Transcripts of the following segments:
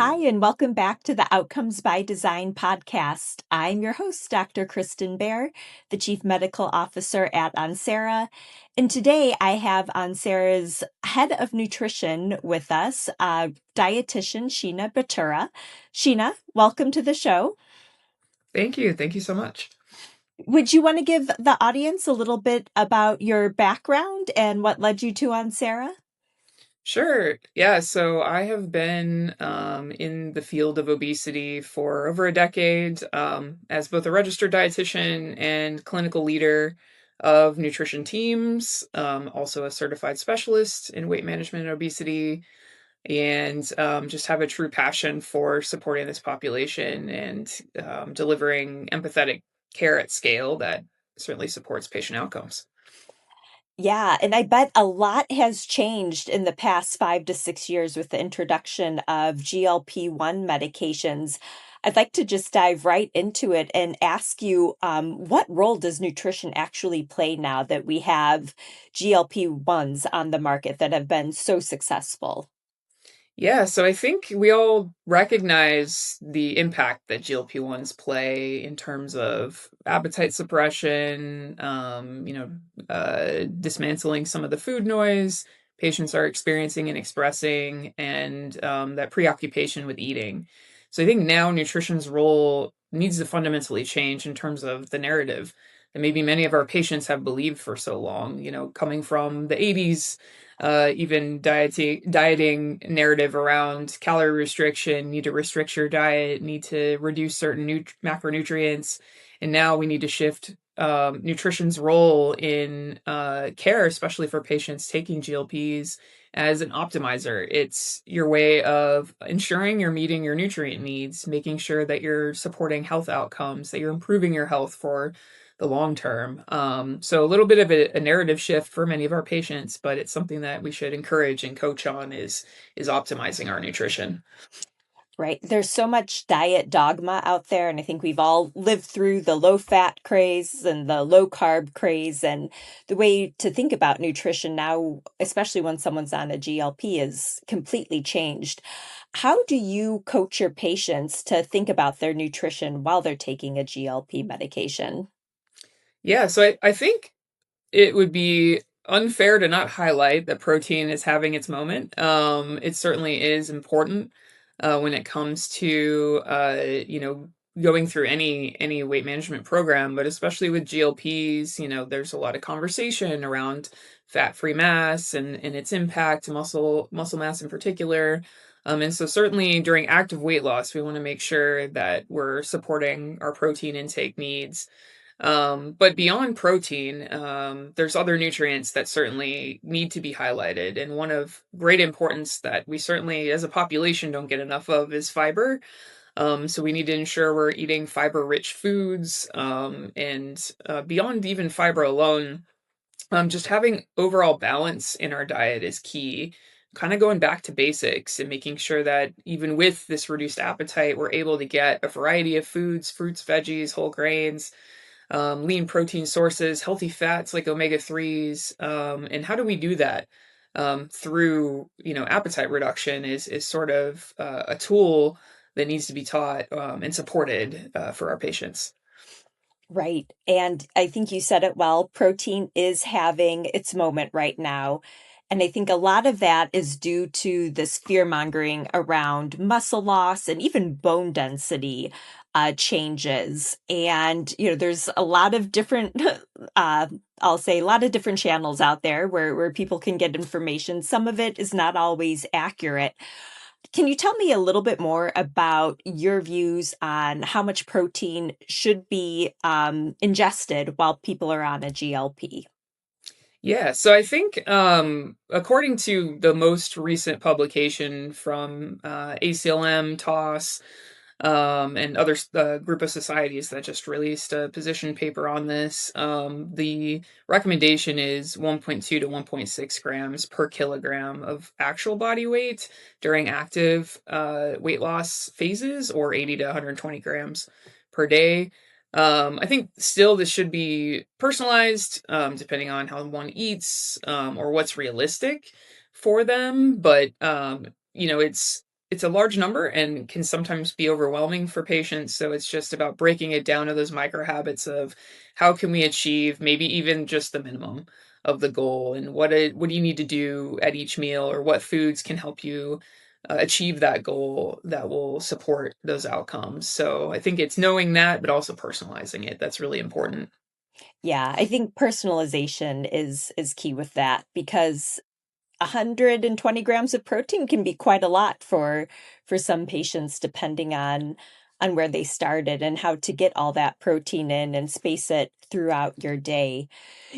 Hi, and welcome back to the Outcomes by Design podcast. I'm your host, Dr. Kristin Baier, the Chief Medical Officer at Onsera. And today I have Onsera's Head of Nutrition with us, dietitian Sheena Batura. Sheena, welcome to the show. Thank you. Thank you so much. Would you want to give the audience a little bit about your background and what led you to Onsera? Sure. Yeah. So I have been in the field of obesity for over a decade as both a registered dietitian and clinical leader of nutrition teams, also a certified specialist in weight management and obesity, and just have a true passion for supporting this population and delivering empathetic care at scale that certainly supports patient outcomes. Yeah, and I bet a lot has changed in the past 5 to 6 years with the introduction of GLP-1 medications. I'd like to just dive right into it and ask you, what role does nutrition actually play now that we have GLP-1s on the market that have been so successful? Yeah, so I think we all recognize the impact that GLP-1s play in terms of appetite suppression, dismantling some of the food noise patients are experiencing and expressing, and that preoccupation with eating. So I think now nutrition's role needs to fundamentally change in terms of the narrative that maybe many of our patients have believed for so long, coming from the 80s, even dieting narrative around calorie restriction, need to restrict your diet, need to reduce certain macronutrients, and now we need to shift nutrition's role in care, especially for patients taking GLPs, as an optimizer. It's your way of ensuring you're meeting your nutrient needs, making sure that you're supporting health outcomes, that you're improving your health for the long term. So a little bit of a narrative shift for many of our patients, but it's something that we should encourage and coach on is optimizing our nutrition. Right. There's so much diet dogma out there, and I think we've all lived through the low fat craze and the low carb craze. And the way to think about nutrition now, especially when someone's on a GLP, is completely changed. How do you coach your patients to think about their nutrition while they're taking a GLP medication? Yeah, so I think it would be unfair to not highlight that protein is having its moment. It certainly is important when it comes to going through any weight management program, but especially with GLPs, there's a lot of conversation around fat-free mass and its impact to muscle mass in particular. And so certainly during active weight loss, we want to make sure that we're supporting our protein intake needs. But beyond protein, there's other nutrients that certainly need to be highlighted. And one of great importance that we certainly, as a population, don't get enough of is fiber. So we need to ensure we're eating fiber-rich foods. And beyond even fiber alone, just having overall balance in our diet is key. Kind of going back to basics and making sure that even with this reduced appetite, we're able to get a variety of foods, fruits, veggies, whole grains, lean protein sources, healthy fats like omega-3s. And how do we do that? Through, appetite reduction is sort of a tool that needs to be taught and supported for our patients. Right. And I think you said it well. Protein is having its moment right now. And I think a lot of that is due to this fear mongering around muscle loss and even bone density changes. And, there's a lot of different, I'll say, a lot of different channels out there where people can get information. Some of it is not always accurate. Can you tell me a little bit more about your views on how much protein should be ingested while people are on a GLP? Yeah, so I think according to the most recent publication from ACLM, TOS, and other group of societies that just released a position paper on this, the recommendation is 1.2 to 1.6 grams per kilogram of actual body weight during active weight loss phases, or 80 to 120 grams per day. I think still this should be personalized, depending on how one eats, or what's realistic for them. But it's it's a large number and can sometimes be overwhelming for patients. So it's just about breaking it down to those micro habits of how can we achieve maybe even just the minimum of the goal, and what do you need to do at each meal, or what foods can help you achieve that goal that will support those outcomes. So I think it's knowing that, but also personalizing it. That's really important. Yeah, I think personalization is key with that because 120 grams of protein can be quite a lot for some patients depending on where they started and how to get all that protein in and space it throughout your day.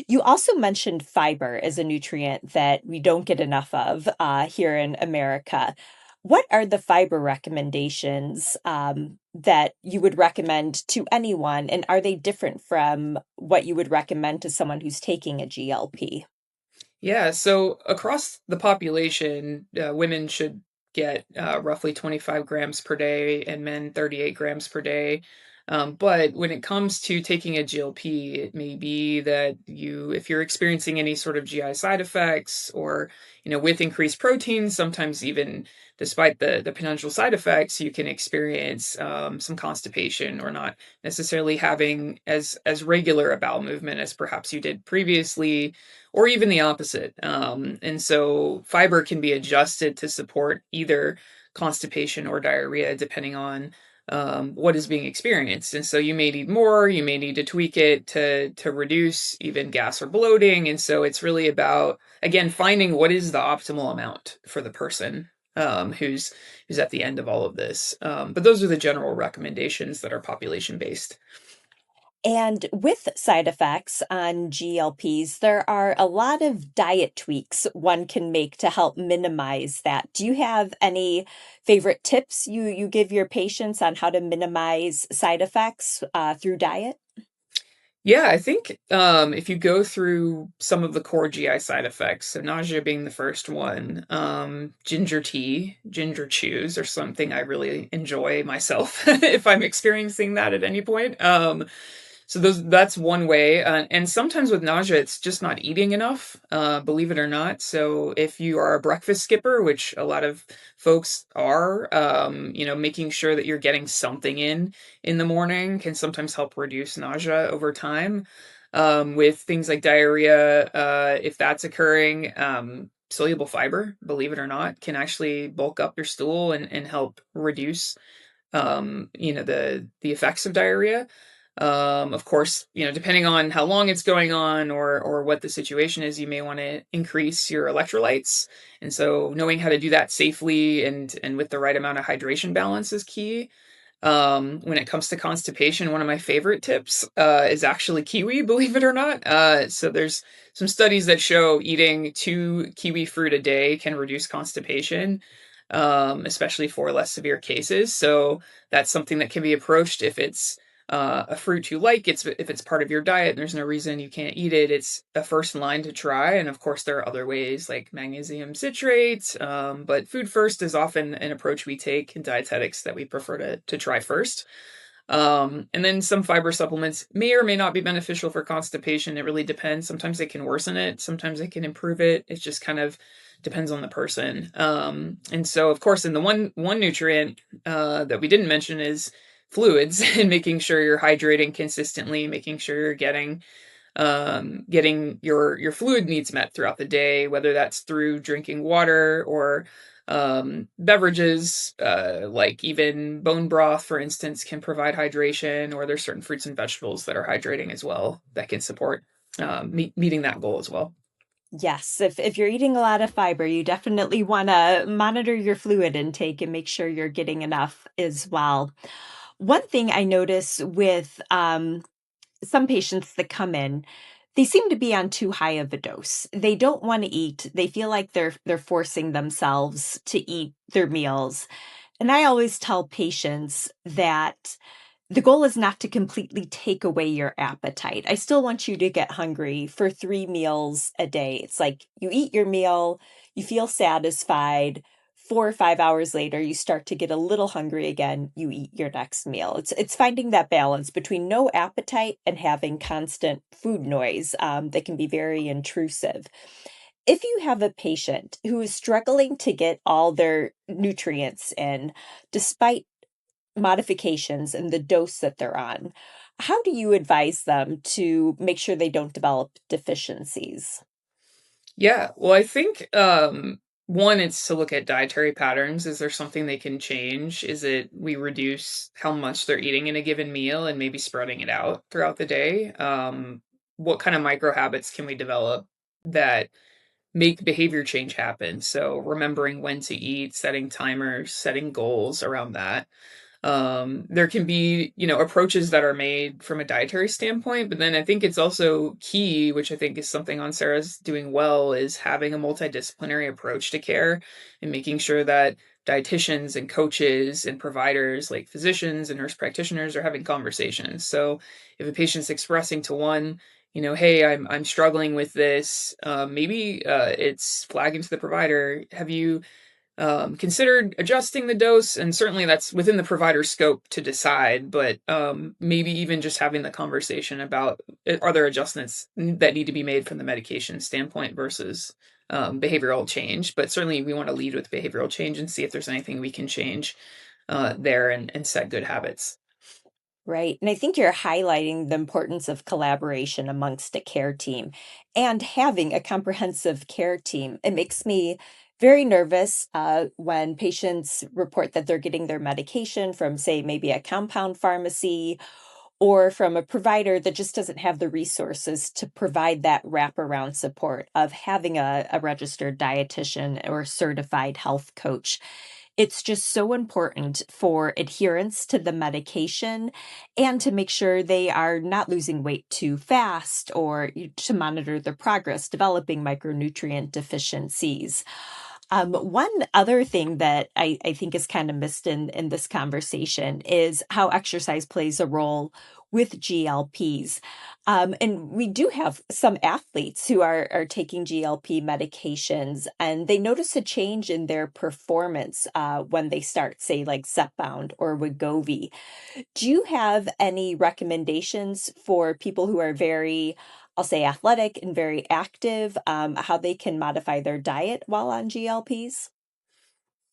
You also mentioned fiber as a nutrient that we don't get enough of here in America. What are the fiber recommendations that you would recommend to anyone, and are they different from what you would recommend to someone who's taking a GLP? Yeah, so across the population, women should get roughly 25 grams per day and men 38 grams per day. But when it comes to taking a GLP, it may be that if you're experiencing any sort of GI side effects, or, with increased protein, sometimes even despite the potential side effects, you can experience some constipation, or not necessarily having as regular a bowel movement as perhaps you did previously, or even the opposite. And so fiber can be adjusted to support either constipation or diarrhea, depending on what is being experienced. And so you may need more, you may need to tweak it to reduce even gas or bloating. And so it's really about, again, finding what is the optimal amount for the person who's at the end of all of this. But those are the general recommendations that are population based. And with side effects on GLPs, there are a lot of diet tweaks one can make to help minimize that. Do you have any favorite tips you give your patients on how to minimize side effects through diet? Yeah, I think if you go through some of the core GI side effects, so nausea being the first one, ginger tea, ginger chews are something I really enjoy myself if I'm experiencing that at any point. So that's one way. And sometimes with nausea, it's just not eating enough, believe it or not. So if you are a breakfast skipper, which a lot of folks are, making sure that you're getting something in the morning can sometimes help reduce nausea over time. With things like diarrhea, if that's occurring, soluble fiber, believe it or not, can actually bulk up your stool and help reduce the effects of diarrhea. Of course, depending on how long it's going on, or what the situation is, you may want to increase your electrolytes. And so knowing how to do that safely and with the right amount of hydration balance is key. When it comes to constipation, one of my favorite tips is actually kiwi, believe it or not. So there's some studies that show eating 2 kiwi fruit a day can reduce constipation, especially for less severe cases. So that's something that can be approached if it's a fruit you like. If it's part of your diet, and there's no reason you can't eat it. It's a first line to try, and of course there are other ways like magnesium citrate. But food first is often an approach we take in dietetics that we prefer to try first. And then some fiber supplements may or may not be beneficial for constipation. It really depends. Sometimes they can worsen it, sometimes they can improve it. It just kind of depends on the person. And so, of course, in the one nutrient that we didn't mention is fluids, and making sure you're hydrating consistently, making sure you're getting your fluid needs met throughout the day, whether that's through drinking water or beverages, like even bone broth, for instance, can provide hydration, or there's certain fruits and vegetables that are hydrating as well that can support meeting that goal as well. Yes, if you're eating a lot of fiber, you definitely want to monitor your fluid intake and make sure you're getting enough as well. One thing I notice with some patients that come in, they seem to be on too high of a dose. They don't want to eat. They feel like they're forcing themselves to eat their meals. And I always tell patients that the goal is not to completely take away your appetite. I still want you to get hungry for 3 meals a day. It's like you eat your meal, you feel satisfied. 4 or 5 hours later, you start to get a little hungry again, you eat your next meal. It's finding that balance between no appetite and having constant food noise, that can be very intrusive. if you have a patient who is struggling to get all their nutrients in, despite modifications in the dose that they're on, how do you advise them to make sure they don't develop deficiencies? Yeah, well, I think one, it's to look at dietary patterns. Is there something they can change? Is it we reduce how much they're eating in a given meal and maybe spreading it out throughout the day? What kind of micro habits can we develop that make behavior change happen? So remembering when to eat, setting timers, setting goals around that. There can be, approaches that are made from a dietary standpoint, but then I think it's also key, which I think is something Onsera's doing well, is having a multidisciplinary approach to care and making sure that dietitians and coaches and providers like physicians and nurse practitioners are having conversations. So if a patient's expressing to one, hey, I'm struggling with this, maybe it's flagging to the provider. Have you considered adjusting the dose? And certainly that's within the provider's scope to decide, but maybe even just having the conversation about are there adjustments that need to be made from the medication standpoint versus behavioral change. But certainly we want to lead with behavioral change and see if there's anything we can change there and set good habits. Right. And I think you're highlighting the importance of collaboration amongst a care team and having a comprehensive care team. It makes me very nervous when patients report that they're getting their medication from, say, maybe a compound pharmacy or from a provider that just doesn't have the resources to provide that wraparound support of having a registered dietitian or certified health coach. It's just so important for adherence to the medication and to make sure they are not losing weight too fast or to monitor their progress developing micronutrient deficiencies. One other thing that I think is kind of missed in this conversation is how exercise plays a role with GLPs. And we do have some athletes who are taking GLP medications, and they notice a change in their performance when they start, say, like Zepbound or Wegovy. Do you have any recommendations for people who are very, I'll say, athletic and very active, how they can modify their diet while on GLPs?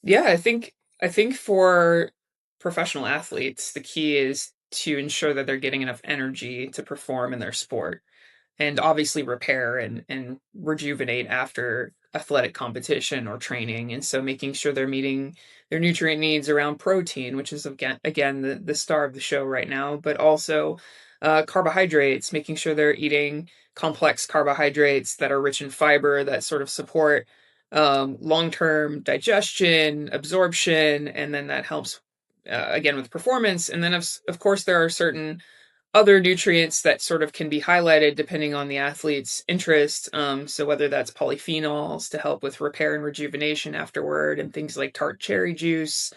Yeah, I think for professional athletes, the key is to ensure that they're getting enough energy to perform in their sport and obviously repair and rejuvenate after athletic competition or training. And so making sure they're meeting their nutrient needs around protein, which is again the star of the show right now, but also carbohydrates, making sure they're eating complex carbohydrates that are rich in fiber that sort of support long-term digestion, absorption, and then that helps again with performance. And then of course there are certain other nutrients that sort of can be highlighted depending on the athlete's interest. So whether that's polyphenols to help with repair and rejuvenation afterward, and things like tart cherry juice.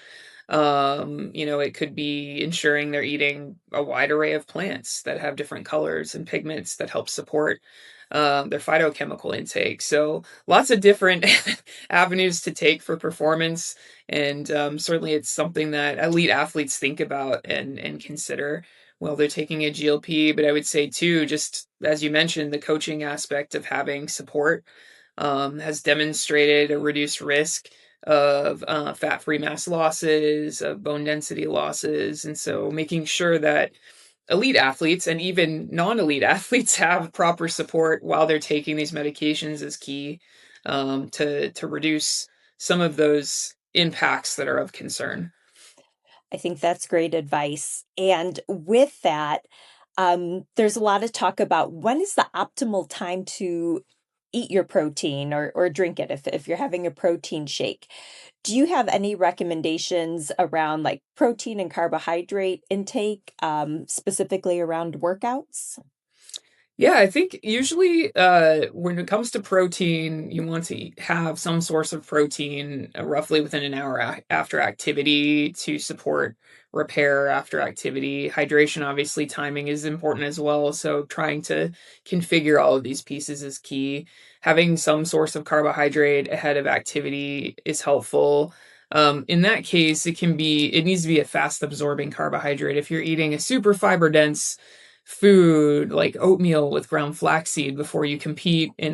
It could be ensuring they're eating a wide array of plants that have different colors and pigments that help support their phytochemical intake. So lots of different avenues to take for performance, and certainly it's something that elite athletes think about and consider while they're taking a GLP. But I would say too, just as you mentioned, the coaching aspect of having support has demonstrated a reduced risk of fat-free mass losses, of bone density losses, and so making sure that elite athletes and even non-elite athletes have proper support while they're taking these medications is key to reduce some of those impacts that are of concern. I think that's great advice. And with that, there's a lot of talk about when is the optimal time to eat your protein or drink it if you're having a protein shake. Do you have any recommendations around like protein and carbohydrate intake, specifically around workouts? Yeah, I think usually when it comes to protein, you want to have some source of protein roughly within an hour after activity to support repair after activity. Hydration, obviously, timing is important as well. So trying to configure all of these pieces is key. Having some source of carbohydrate ahead of activity is helpful. In that case, it needs to be a fast absorbing carbohydrate. If you're eating a super fiber dense food like oatmeal with ground flaxseed before you compete in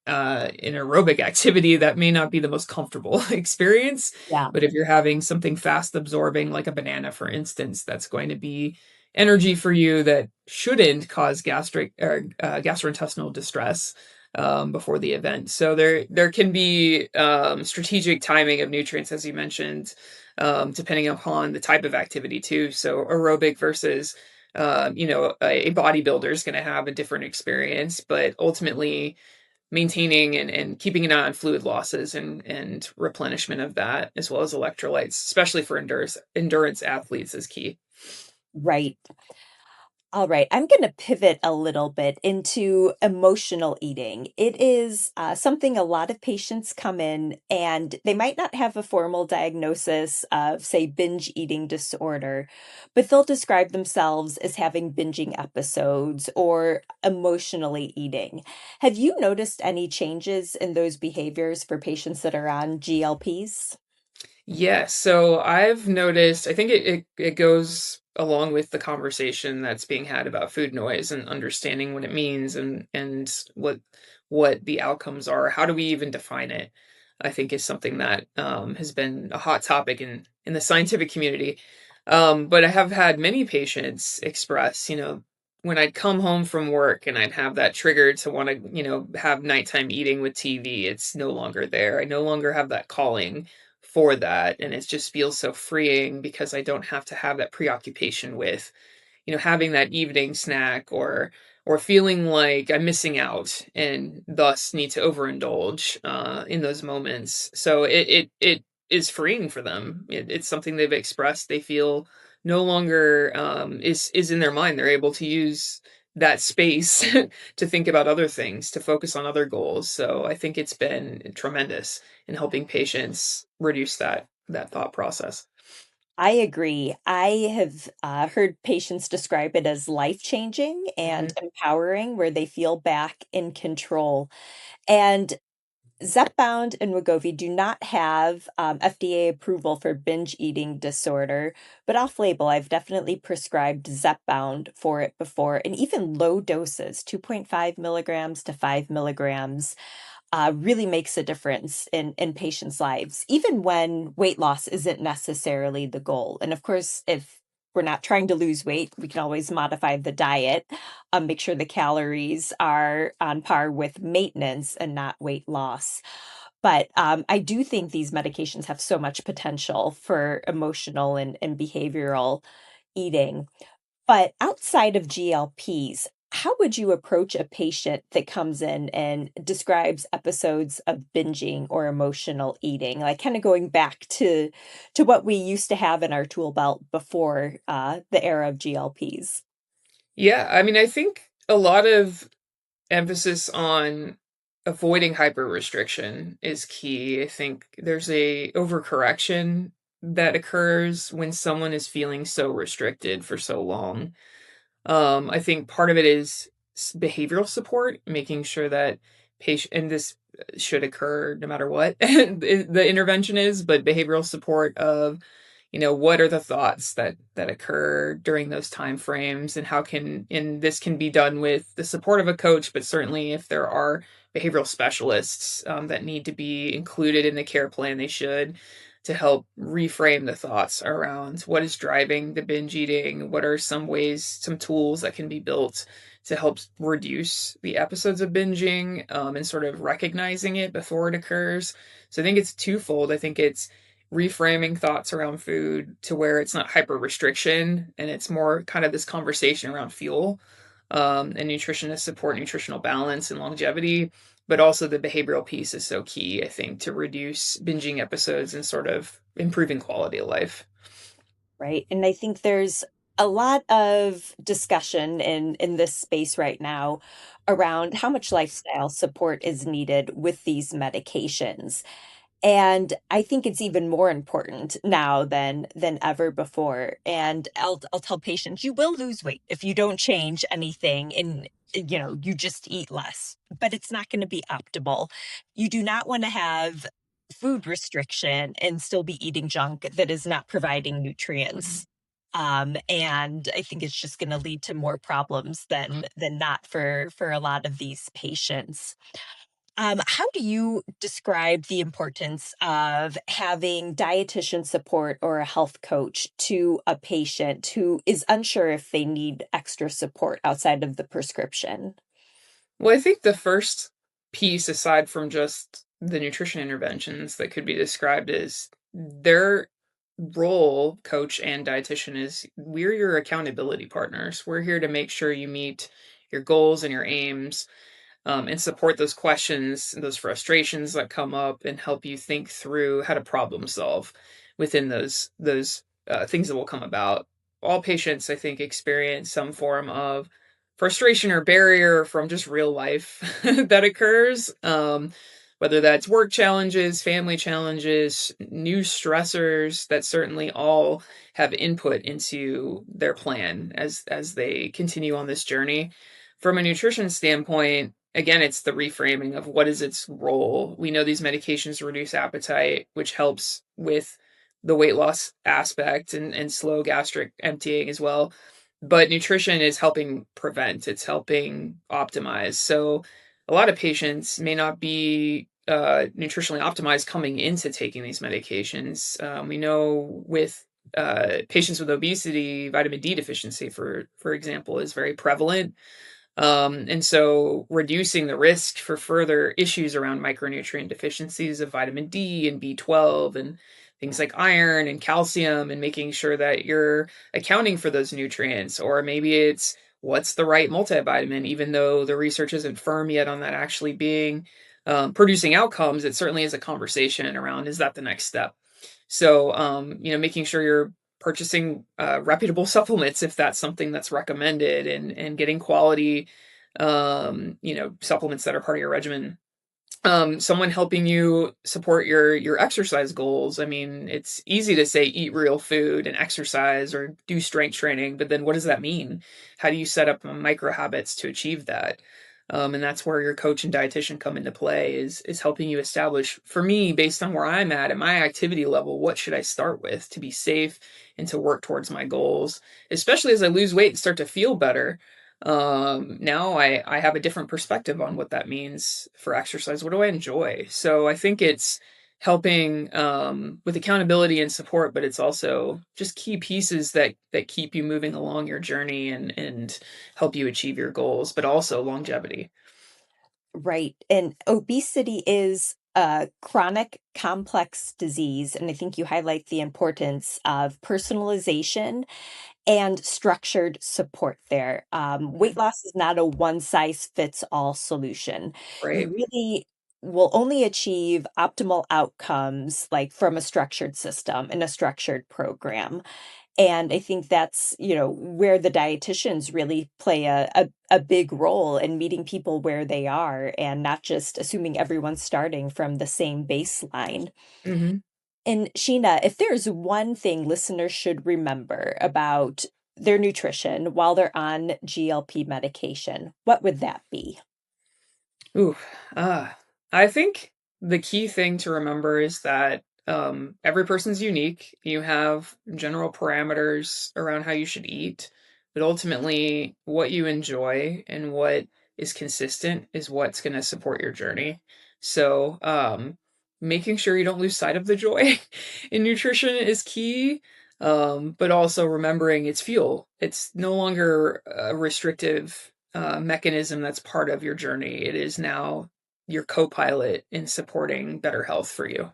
an aerobic activity, that may not be the most comfortable experience. Yeah. But if you're having something fast absorbing, like a banana, for instance, that's going to be energy for you that shouldn't cause gastric or gastrointestinal distress before the event. So there can be strategic timing of nutrients, as you mentioned, depending upon the type of activity too. So aerobic versus a bodybuilder is going to have a different experience, but ultimately maintaining and keeping an eye on fluid losses and replenishment of that, as well as electrolytes, especially for endurance athletes, is key. Right. All right, I'm going to pivot a little bit into emotional eating. It is something a lot of patients come in and they might not have a formal diagnosis of, say, binge eating disorder, but they'll describe themselves as having binging episodes or emotionally eating. Have you noticed any changes in those behaviors for patients that are on GLPs? Yes, so I've noticed, I think it goes along with the conversation that's being had about food noise and understanding what it means and what the outcomes are. How do we even define it? I think is something that has been a hot topic in the scientific community. But I have had many patients express, when I'd come home from work and I'd have that trigger to want to, have nighttime eating with TV, it's no longer there. I no longer have that calling for that, and it just feels so freeing because I don't have to have that preoccupation with, having that evening snack or feeling like I'm missing out and thus need to overindulge in those moments. So it is freeing for them. It's something they've expressed. They feel no longer is in their mind. They're able to use that space to think about other things, to focus on other goals. So I think it's been tremendous in helping patients reduce that thought process. I agree. I have heard patients describe it as life-changing and Mhm. empowering, where they feel back in control. And Zepbound and Wegovy do not have FDA approval for binge eating disorder, but off-label, I've definitely prescribed Zepbound for it before, and even low doses, 2.5 milligrams to 5 milligrams, really makes a difference in patients' lives, even when weight loss isn't necessarily the goal. And of course, if we're not trying to lose weight, we can always modify the diet, make sure the calories are on par with maintenance and not weight loss. But I do think these medications have so much potential for emotional and behavioral eating. But outside of GLPs, how would you approach a patient that comes in and describes episodes of binging or emotional eating? Like kind of going back to what we used to have in our tool belt before the era of GLPs. Yeah, I mean, I think a lot of emphasis on avoiding hyper restriction is key. I think there's a overcorrection that occurs when someone is feeling so restricted for so long. I think part of it is behavioral support, making sure that patient, and this should occur no matter what the intervention is, but behavioral support of, what are the thoughts that occur during those time frames, and how can, and this can be done with the support of a coach, but certainly if there are behavioral specialists that need to be included in the care plan, they should, to help reframe the thoughts around what is driving the binge eating, what are some ways, some tools that can be built to help reduce the episodes of binging, and sort of recognizing it before it occurs. So I think it's twofold. I think it's reframing thoughts around food to where it's not hyper restriction and it's more kind of this conversation around fuel, and nutrition to support nutritional balance and longevity. But also the behavioral piece is so key, I think, to reduce binging episodes and sort of improving quality of life. Right. And I think there's a lot of discussion in this space right now around how much lifestyle support is needed with these medications. And I think it's even more important now than ever before. And I'll tell patients you will lose weight if you don't change anything and you just eat less, but it's not going to be optimal. You do not want to have food restriction and still be eating junk that is not providing nutrients. And I think it's just going to lead to more problems than not for a lot of these patients. How do you describe the importance of having dietitian support or a health coach to a patient who is unsure if they need extra support outside of the prescription? Well, I think the first piece, aside from just the nutrition interventions that could be described as their role, coach and dietitian, is we're your accountability partners. We're here to make sure you meet your goals and your aims, and support those questions and those frustrations that come up and help you think through how to problem solve within those things that will come about. All patients, I think, experience some form of frustration or barrier from just real life that occurs. Whether that's work challenges, family challenges, new stressors that certainly all have input into their plan as they continue on this journey. From a nutrition standpoint, again, it's the reframing of what is its role. We know these medications reduce appetite, which helps with the weight loss aspect and slow gastric emptying as well. But nutrition is helping prevent, it's helping optimize. So a lot of patients may not be nutritionally optimized coming into taking these medications. We know with patients with obesity, vitamin D deficiency, for example, is very prevalent, and so reducing the risk for further issues around micronutrient deficiencies of vitamin D and B12 and things like iron and calcium, and making sure that you're accounting for those nutrients. Or maybe it's what's the right multivitamin, even though the research isn't firm yet on that actually being producing outcomes. It certainly is a conversation around, is that the next step? So, making sure you're purchasing reputable supplements if that's something that's recommended, and getting quality, supplements that are part of your regimen. Someone helping you support your exercise goals. I mean, it's easy to say eat real food and exercise or do strength training, but then what does that mean? How do you set up micro habits to achieve that? And that's where your coach and dietitian come into play, is helping you establish, for me, based on where I'm at my activity level, what should I start with to be safe and to work towards my goals, especially as I lose weight and start to feel better. Now I have a different perspective on what that means for exercise. What do I enjoy? So I think it's helping with accountability and support, but it's also just key pieces that keep you moving along your journey and help you achieve your goals, but also longevity. Right. And obesity is a chronic, complex disease. And I think you highlight the importance of personalization and structured support there. Weight Mhm. loss is not a one size fits all solution. You Right. really will only achieve optimal outcomes like from a structured system and a structured program. And I think that's, where the dietitians really play a big role in meeting people where they are and not just assuming everyone's starting from the same baseline. Hmm. And Sheena, if there's one thing listeners should remember about their nutrition while they're on GLP medication, what would that be? Ooh, I think the key thing to remember is that every person's unique. You have general parameters around how you should eat, but ultimately, what you enjoy and what is consistent is what's going to support your journey. So, making sure you don't lose sight of the joy in nutrition is key. But also remembering it's fuel. It's no longer a restrictive mechanism that's part of your journey. It is now your co-pilot in supporting better health for you.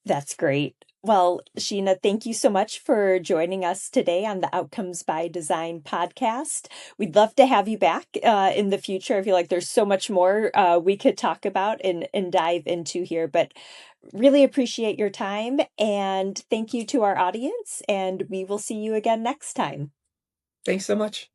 That's great. Well, Sheena, thank you so much for joining us today on the Outcomes by Design podcast. We'd love to have you back in the future. I feel like there's so much more we could talk about and dive into here, but really appreciate your time and thank you to our audience. And we will see you again next time. Thanks so much.